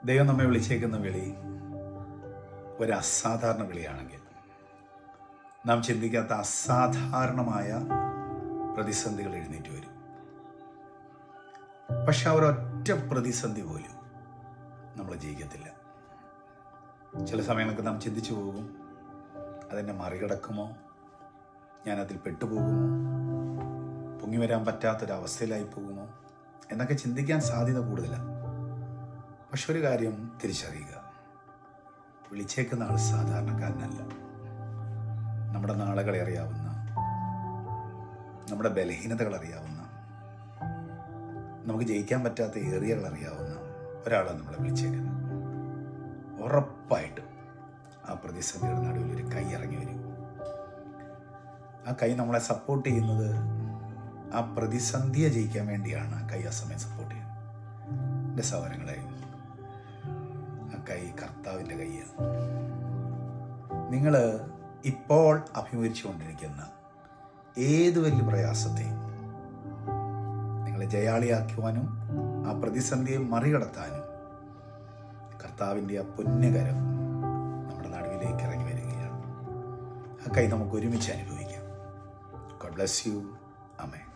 ദൈവം നമ്മെ വിളിച്ചേക്കുന്ന വിളി ഒരു അസാധാരണ വിളിയാണെങ്കിൽ നാം ചിന്തിക്കാത്ത അസാധാരണമായ പ്രതിസന്ധികൾ എഴുന്നേറ്റ് വരും. പക്ഷെ ഒരൊറ്റ പ്രതിസന്ധി പോലും നമ്മൾ ജയിക്കത്തില്ല. ചില സമയങ്ങൾക്ക് നാം ചിന്തിച്ചു പോകും, അതെന്നെ മറികടക്കുമോ, ഞാനതിൽ പെട്ടുപോകുമോ, പൊങ്ങി വരാൻ പറ്റാത്തൊരവസ്ഥയിലായി പോകുമോ എന്നൊക്കെ ചിന്തിക്കാൻ സാധ്യത കൂടുതലാണ്. പക്ഷെ ഒരു കാര്യം തിരിച്ചറിയുക, വിളിച്ചേക്കുന്ന ആൾ സാധാരണക്കാരനല്ല. നമ്മുടെ നാളുകളെ അറിയാവുന്ന, നമ്മുടെ ബലഹീനതകൾ അറിയാവുന്ന, നമുക്ക് ജയിക്കാൻ പറ്റാത്ത ഏറിയകൾ അറിയാവുന്ന ഒരാളാണ് നമ്മളെ വിളിച്ചേക്കുന്നത്. ഉറപ്പായിട്ടും ആ പ്രതിസന്ധിയുടെ നടുവിൽ ഒരു കൈ ഇറങ്ങി വരും. ആ കൈ നമ്മളെ സപ്പോർട്ട് ചെയ്യുന്നത് ആ പ്രതിസന്ധിയെ ജയിക്കാൻ വേണ്ടിയാണ്. ആ കൈ ആ സമയം സപ്പോർട്ട് ചെയ്യുന്നത്. എൻ്റെ സഹോദരങ്ങളെ, ആ കൈ കർത്താവിൻ്റെ കൈയാണ്. നിങ്ങൾ ഇപ്പോൾ അഭിമുഖീകരിച്ചുകൊണ്ടിരിക്കുന്ന ഏത് വലിയ പ്രയാസത്തെയും നിങ്ങളെ ജയാളിയാക്കുവാനും ആ പ്രതിസന്ധിയെ മറികടത്താനും കർത്താവിൻ്റെ ആ പുണ്യകരം നമ്മുടെ നടുവിലേക്ക് ഇറങ്ങി വരികയാണ്. ആ കൈ നമുക്ക് ഒരുമിച്ച് അനുഭവിക്കാം. God bless you. ആമേൻ.